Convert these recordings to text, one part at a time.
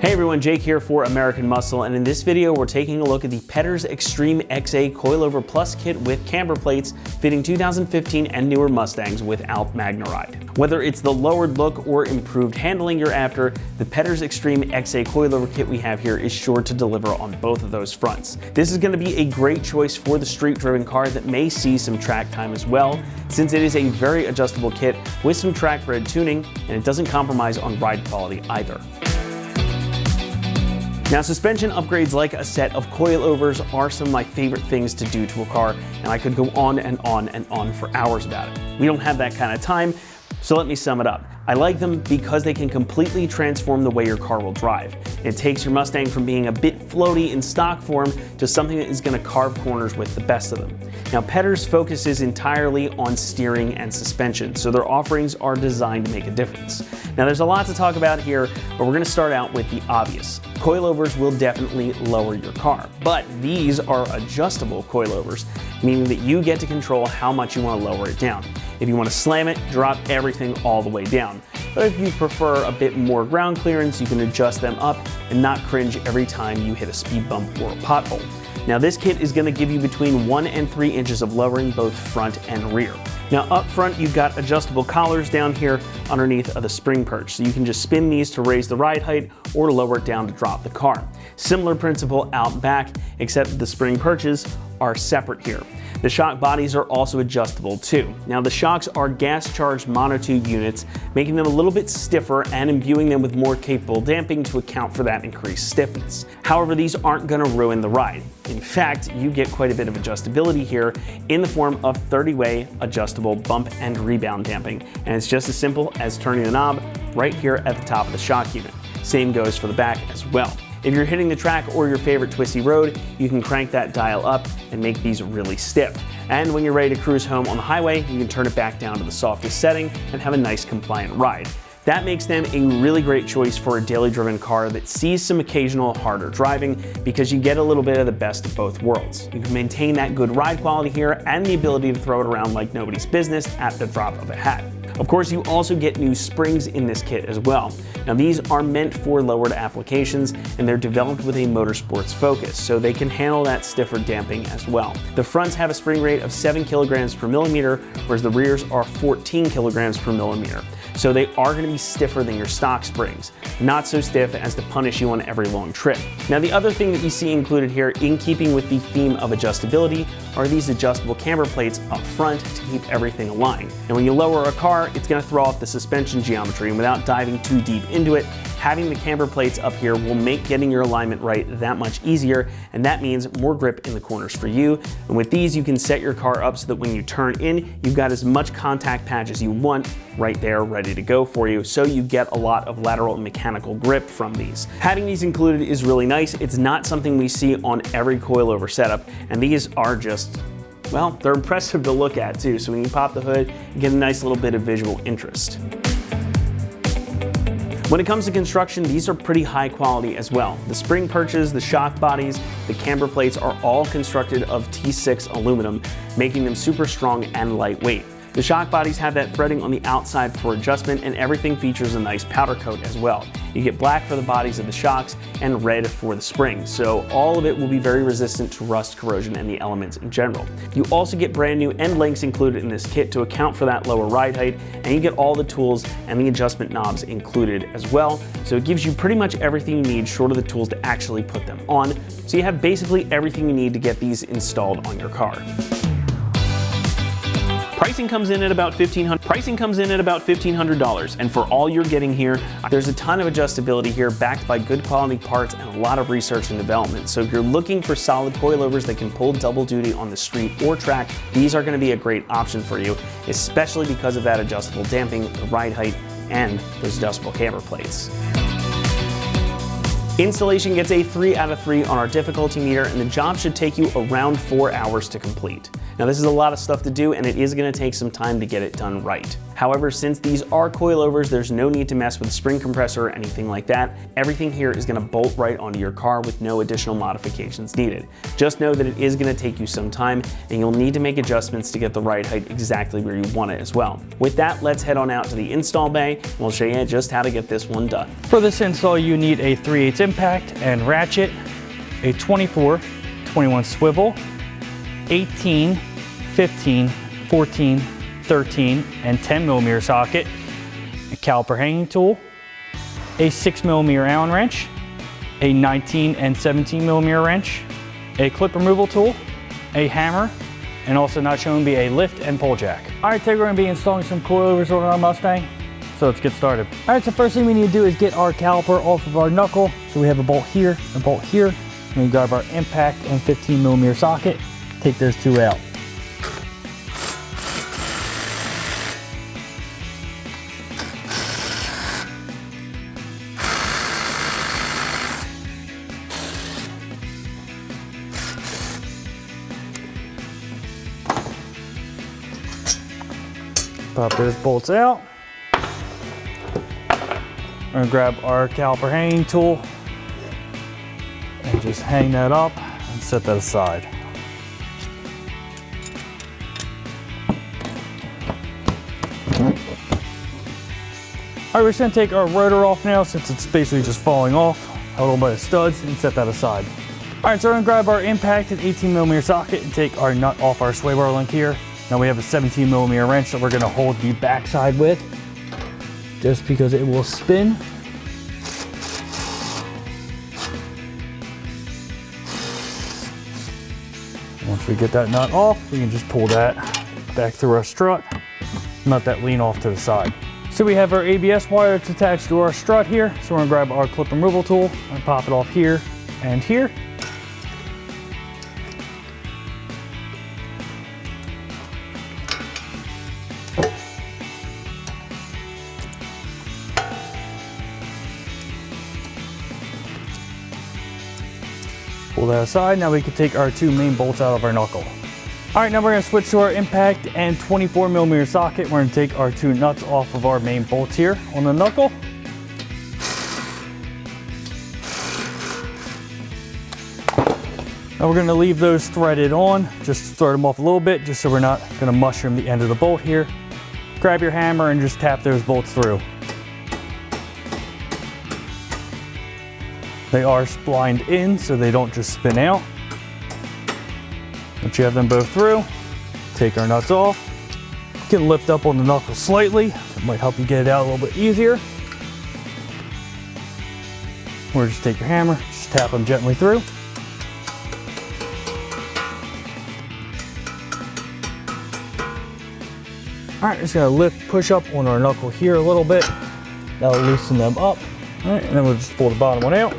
Hey everyone, Jake here for American Muscle, and in this video we're taking a look at the Petters Extreme XA Coilover Plus kit with camber plates fitting 2015 and newer Mustangs without MagneRide. Whether it's the lowered look or improved handling you're after, the Petters Extreme XA Coilover kit we have here is sure to deliver on both of those fronts. This is going to be a great choice for the street-driven car that may see some track time as well, since it is a very adjustable kit with some track-bred tuning, and it doesn't compromise on ride quality either. Now, suspension upgrades like a set of coilovers are some of my favorite things to do to a car, and I could go on and on and on for hours about it. We don't have that kind of time, so let me sum it up. I like them because they can completely transform the way your car will drive. It takes your Mustang from being a bit floaty in stock form to something that is going to carve corners with the best of them. Now, Petters focuses entirely on steering and suspension, so their offerings are designed to make a difference. Now, there's a lot to talk about here, but we're going to start out with the obvious. Coilovers will definitely lower your car, but these are adjustable coilovers, meaning that you get to control how much you want to lower it down. If you want to slam it, drop everything all the way down. But if you prefer a bit more ground clearance, you can adjust them up and not cringe every time you hit a speed bump or a pothole. Now, this kit is going to give you between 1 and 3 inches of lowering both front and rear. Now, up front, you've got adjustable collars down here underneath of the spring perch, so you can just spin these to raise the ride height or to lower it down to drop the car. Similar principle out back, except the spring perches are separate here. The shock bodies are also adjustable too. Now, the shocks are gas-charged monotube units, making them a little bit stiffer and imbuing them with more capable damping to account for that increased stiffness. However, these aren't going to ruin the ride. In fact, you get quite a bit of adjustability here in the form of 30-way adjustable bump and rebound damping, and it's just as simple as turning the knob right here at the top of the shock unit. Same goes for the back as well. If you're hitting the track or your favorite twisty road, you can crank that dial up and make these really stiff. And when you're ready to cruise home on the highway, you can turn it back down to the softest setting and have a nice compliant ride. That makes them a really great choice for a daily driven car that sees some occasional harder driving, because you get a little bit of the best of both worlds. You can maintain that good ride quality here and the ability to throw it around like nobody's business at the drop of a hat. Of course, you also get new springs in this kit as well. Now, these are meant for lowered applications, and they're developed with a motorsports focus, so they can handle that stiffer damping as well. The fronts have a spring rate of 7 kilograms per millimeter, whereas the rears are 14 kilograms per millimeter. So they are going to be stiffer than your stock springs, not so stiff as to punish you on every long trip. Now, the other thing that you see included here, in keeping with the theme of adjustability, are these adjustable camber plates up front to keep everything aligned. And when you lower a car, it's going to throw off the suspension geometry, and without diving too deep into it, having the camber plates up here will make getting your alignment right that much easier, and that means more grip in the corners for you. And with these, you can set your car up so that when you turn in, you've got as much contact patch as you want right there ready to go for you, so you get a lot of lateral and mechanical grip from these. Having these included is really nice. It's not something we see on every coilover setup, and these are just, well, they're impressive to look at too. So when you pop the hood, you get a nice little bit of visual interest. When it comes to construction, these are pretty high quality as well. The spring perches, the shock bodies, the camber plates are all constructed of T6 aluminum, making them super strong and lightweight. The shock bodies have that threading on the outside for adjustment, and everything features a nice powder coat as well. You get black for the bodies of the shocks and red for the springs, so all of it will be very resistant to rust, corrosion, and the elements in general. You also get brand new end links included in this kit to account for that lower ride height, and you get all the tools and the adjustment knobs included as well, so it gives you pretty much everything you need short of the tools to actually put them on, so you have basically everything you need to get these installed on your car. Pricing comes in at about $1,500, and for all you're getting here, there's a ton of adjustability here, backed by good quality parts and a lot of research and development. So if you're looking for solid coilovers that can pull double duty on the street or track, these are going to be a great option for you, especially because of that adjustable damping, the ride height, and those adjustable camber plates. Installation gets a 3 out of 3 on our difficulty meter, and the job should take you around 4 hours to complete. Now this is a lot of stuff to do and it is gonna take some time to get it done right. However, since these are coilovers, there's no need to mess with the spring compressor or anything like that. Everything here is gonna bolt right onto your car with no additional modifications needed. Just know that it is gonna take you some time and you'll need to make adjustments to get the ride height exactly where you want it as well. With that, let's head on out to the install bay and we'll show you just how to get this one done. For this install, you need a 3/8 impact and ratchet, a 24, 21 swivel, 18, 15, 14, 13, and 10 millimeter socket, a caliper hanging tool, a 6 millimeter Allen wrench, a 19 and 17 millimeter wrench, a clip removal tool, a hammer, and also not shown to be a lift and pull jack. All right, today we're gonna be installing some coilovers on our Mustang. So let's get started. All right, so first thing we need to do is get our caliper off of our knuckle. So we have a bolt here, a bolt here. And we grab our impact and 15 millimeter socket, take those two out. Pop those bolts out. We're gonna grab our caliper hanging tool and just hang that up and set that aside. All right, we're just gonna take our rotor off now since it's basically just falling off, held on by the studs, and set that aside. All right, so we're gonna grab our impacted 18 millimeter socket and take our nut off our sway bar link here. Now we have a 17 millimeter wrench that we're gonna hold the backside with, just because it will spin. Once we get that nut off, we can just pull that back through our strut, nut that lean off to the side. So we have our ABS wire that's attached to our strut here. So we're gonna grab our clip removal tool and pop it off here and here. Pull that aside. Now we can take our two main bolts out of our knuckle. All right, now we're gonna switch to our impact and 24 millimeter socket. We're gonna take our two nuts off of our main bolts here on the knuckle. Now we're gonna leave those threaded on, just start them off a little bit, just so we're not gonna mushroom the end of the bolt here. Grab your hammer and just tap those bolts through. They are splined in so they don't just spin out. Once you have them both through, take our nuts off. You can lift up on the knuckle slightly. It might help you get it out a little bit easier. Or just take your hammer, just tap them gently through. All right, just gonna lift, push up on our knuckle here a little bit. That'll loosen them up. All right, and then we'll just pull the bottom one out.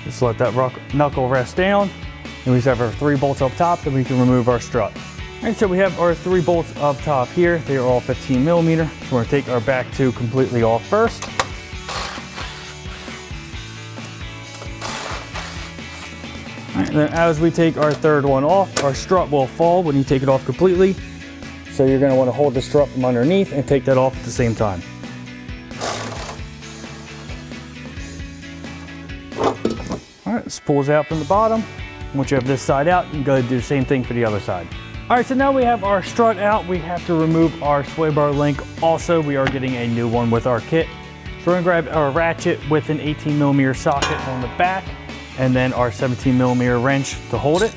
Just let that knuckle rest down. And we just have our 3 bolts up top, then we can remove our strut. All right, so we have our 3 bolts up top here. They are all 15 millimeter. So we're gonna take our back 2 completely off first. All right, and then as we take our 3rd one off, our strut will fall when you take it off completely. So you're gonna wanna hold the strut from underneath and take that off at the same time. All right, this pulls out from the bottom. Once you have this side out, you can go ahead and do the same thing for the other side. All right, so now we have our strut out. We have to remove our sway bar link. Also, we are getting a new one with our kit. So we're gonna grab our ratchet with an 18 millimeter socket on the back, and then our 17 millimeter wrench to hold it.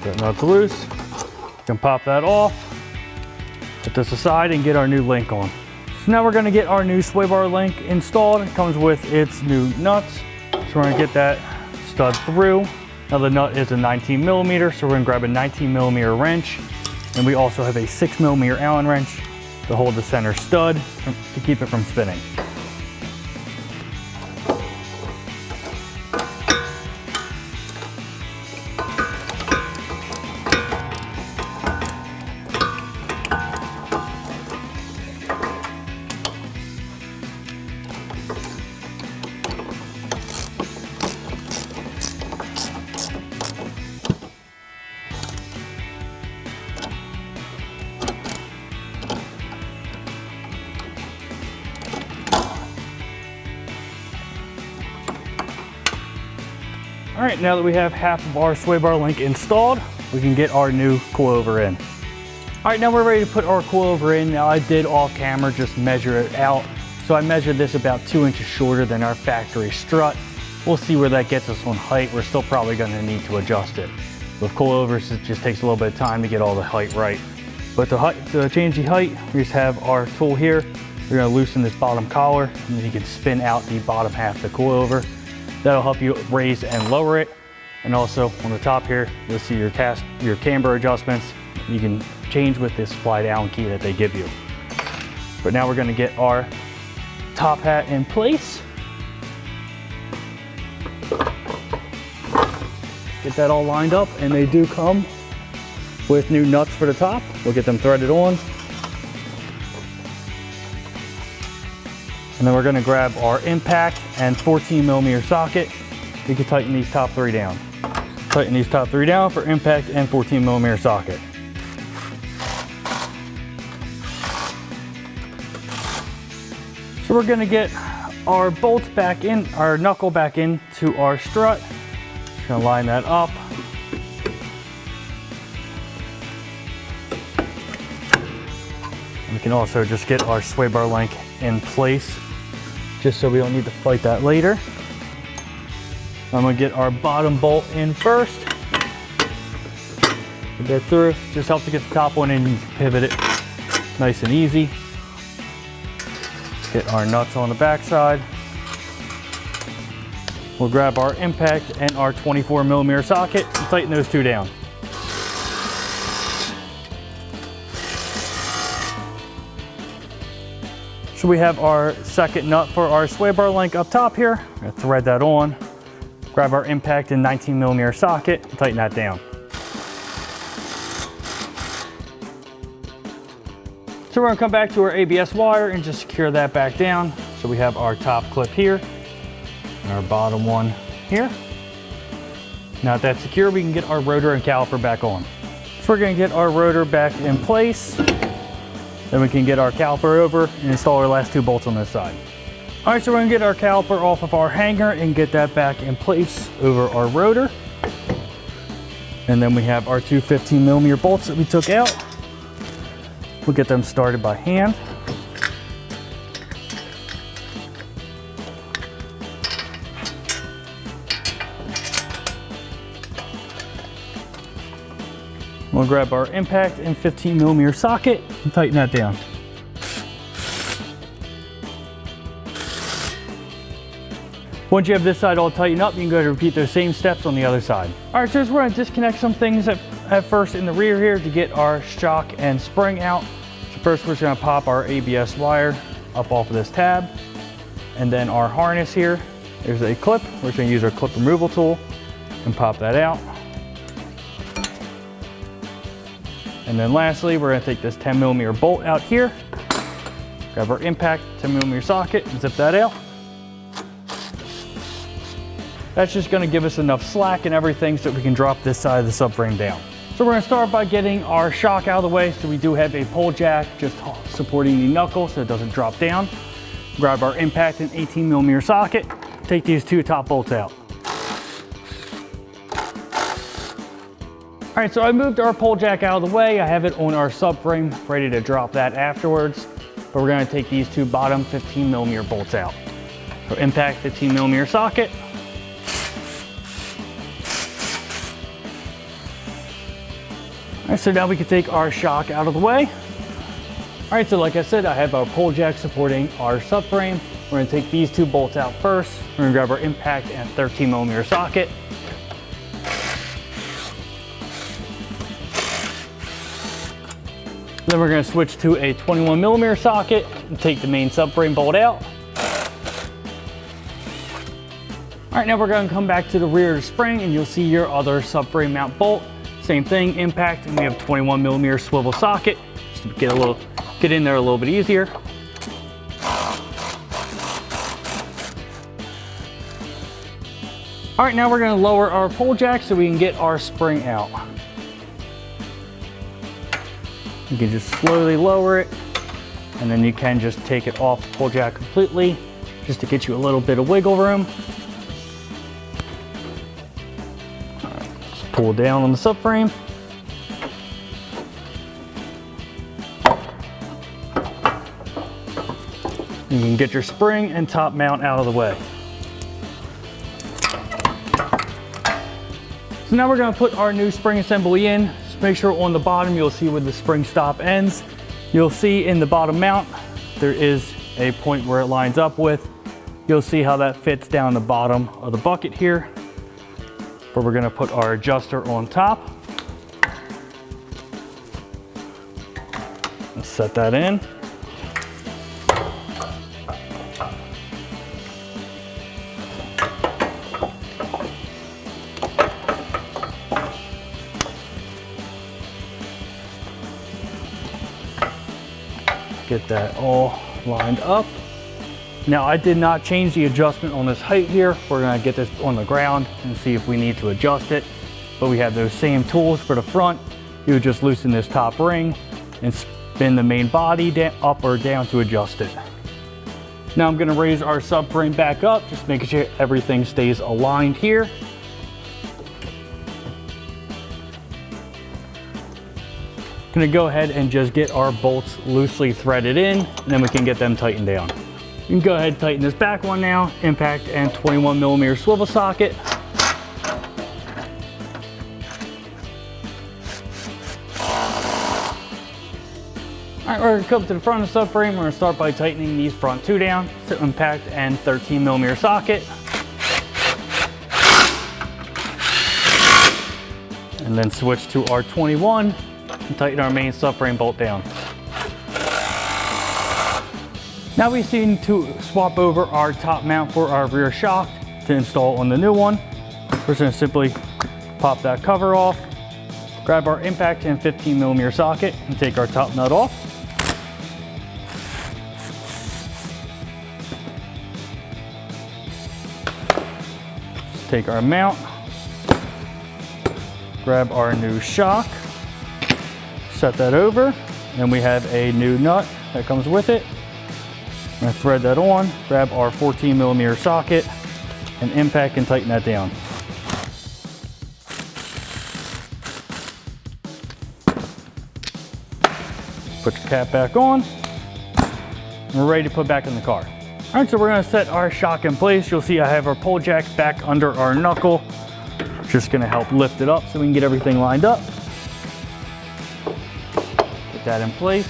That nut's loose. You can pop that off, put this aside, and get our new link on. So now we're gonna get our new sway bar link installed. It comes with its new nuts. So we're gonna get that stud through. Now the nut is a 19 millimeter, so we're gonna grab a 19 millimeter wrench. And we also have a 6 millimeter Allen wrench. to hold the center stud to keep it from spinning. All right, now that we have half of our sway bar link installed, we can get our new coilover in. All right, now we're ready to put our coilover in. Now I did off camera just measure it out. So I measured this about 2 inches shorter than our factory strut. We'll see where that gets us on height. We're still probably gonna need to adjust it. With coilovers, it just takes a little bit of time to get all the height right. But to change the height, we just have our tool here. We're gonna loosen this bottom collar, and then you can spin out the bottom half of the coilover. That'll help you raise and lower it. And also on the top here, you'll see your camber adjustments. You can change with this slide Allen key that they give you. But now we're gonna get our top hat in place. Get that all lined up, and they do come with new nuts for the top. We'll get them threaded on. And then we're gonna grab our impact and 14mm socket. We can tighten these top 3 down. Tighten these top 3 down for impact and 14mm socket. So we're gonna get our bolts back in, our knuckle back into our strut. Just gonna line that up. And we can also just get our sway bar link in place, just so we don't need to fight that later. I'm gonna get our bottom bolt in first. Get that through. Just helps to get the top one in, you can pivot it nice and easy. Get our nuts on the back side. We'll grab our impact and our 24mm socket and tighten those 2 down. So we have our second nut for our sway bar link up top here. I'm gonna thread that on. Grab our impact and 19mm socket and tighten that down. So we're gonna come back to our ABS wire and just secure that back down. So we have our top clip here and our bottom one here. Now that that's secure, we can get our rotor and caliper back on. So we're gonna get our rotor back in place. Then we can get our caliper over and install our last 2 bolts on this side. All right, so we're gonna get our caliper off of our hanger and get that back in place over our rotor. And then we have our 2 15mm bolts that we took out. We'll get them started by hand. We'll grab our impact and 15mm socket and tighten that down. Once you have this side all tightened up, you can go ahead and repeat those same steps on the other side. All right, so we're gonna disconnect some things at first in the rear here to get our shock and spring out. So first we're just gonna pop our ABS wire up off of this tab. And then our harness here, there's a clip. We're just gonna use our clip removal tool and pop that out. And then lastly, we're gonna take this 10mm bolt out here, grab our impact 10mm socket and zip that out. That's just gonna give us enough slack and everything so we can drop this side of the subframe down. So we're gonna start by getting our shock out of the way. So we do have a pole jack just supporting the knuckle so it doesn't drop down. Grab our impact and 18mm socket, take these 2 top bolts out. All right, so I moved our pole jack out of the way. I have it on our subframe, ready to drop that afterwards. But we're gonna take these 2 bottom 15mm bolts out. So impact 15mm socket. All right, so now we can take our shock out of the way. All right, so like I said, I have our pole jack supporting our subframe. We're gonna take these 2 bolts out first. We're gonna grab our impact and 13mm socket. Then we're going to switch to a 21mm socket and take the main subframe bolt out. All right, now we're going to come back to the rear of the spring and you'll see your other subframe mount bolt. Same thing, impact, and we have 21mm swivel socket just to get in there a little bit easier. All right, now we're going to lower our pull jack so we can get our spring out. You can just slowly lower it, and then you can just take it off the pull jack completely just to get you a little bit of wiggle room. All right, just pull down on the subframe. You can get your spring and top mount out of the way. So now we're going to put our new spring assembly in. Just make sure on the bottom you'll see where the spring stop ends. You'll see in the bottom mount there is a point where it lines up with. You'll see how that fits down the bottom of the bucket here. But we're going to put our adjuster on top. Let's set that in. Get that all lined up. Now I did not change the adjustment on this height here. We're gonna get this on the ground and see if we need to adjust it. But we have those same tools for the front. You would just loosen this top ring and spin the main body up or down to adjust it. Now I'm gonna raise our subframe back up, just making sure everything stays aligned here. Gonna go ahead and just get our bolts loosely threaded in, and then we can get them tightened down. You can go ahead and tighten this back one now, impact and 21mm swivel socket. All right, we're gonna come to the front of the subframe. We're gonna start by tightening these front two down, so impact and 13mm socket. And then switch to our 21. And tighten our main subframe bolt down. Now we need to swap over our top mount for our rear shock to install on the new one. We're just gonna simply pop that cover off, grab our impact and 15mm socket and take our top nut off. Just take our mount, grab our new shock, set that over, and we have a new nut that comes with it. I'm gonna thread that on, grab our 14mm socket, and impact and tighten that down. Put your cap back on, and we're ready to put back in the car. All right, so we're gonna set our shock in place. You'll see I have our pull jack back under our knuckle. Just gonna help lift it up so we can get everything lined up. That in place.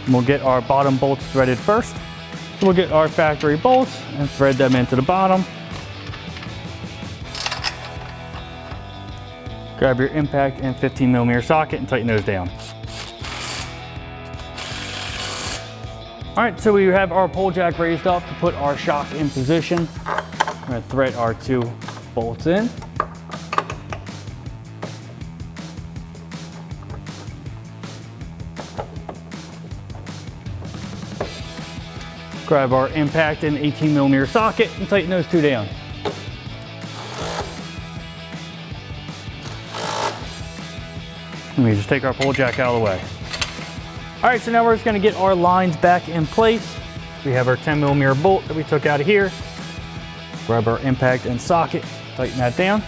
And we'll get our bottom bolts threaded first. So we'll get our factory bolts and thread them into the bottom. Grab your impact and 15mm socket and tighten those down. All right, so we have our pull jack raised up to put our shock in position. I'm going to thread our two bolts in. Grab our impact and 18mm socket and tighten those two down. And we just take our pull jack out of the way. All right, so now we're just gonna get our lines back in place. We have our 10mm bolt that we took out of here. Grab our impact and socket, tighten that down.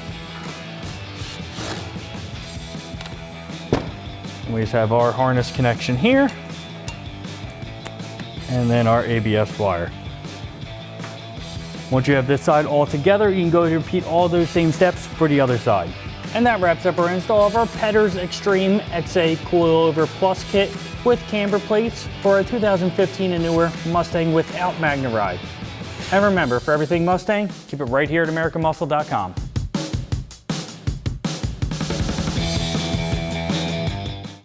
And we just have our harness connection here. And then our ABS wire. Once you have this side all together, you can go and repeat all those same steps for the other side. And that wraps up our install of our Petters Extreme XA Coilover Plus kit with camber plates for a 2015 and newer Mustang without MagneRide. And remember, for everything Mustang, keep it right here at AmericanMuscle.com.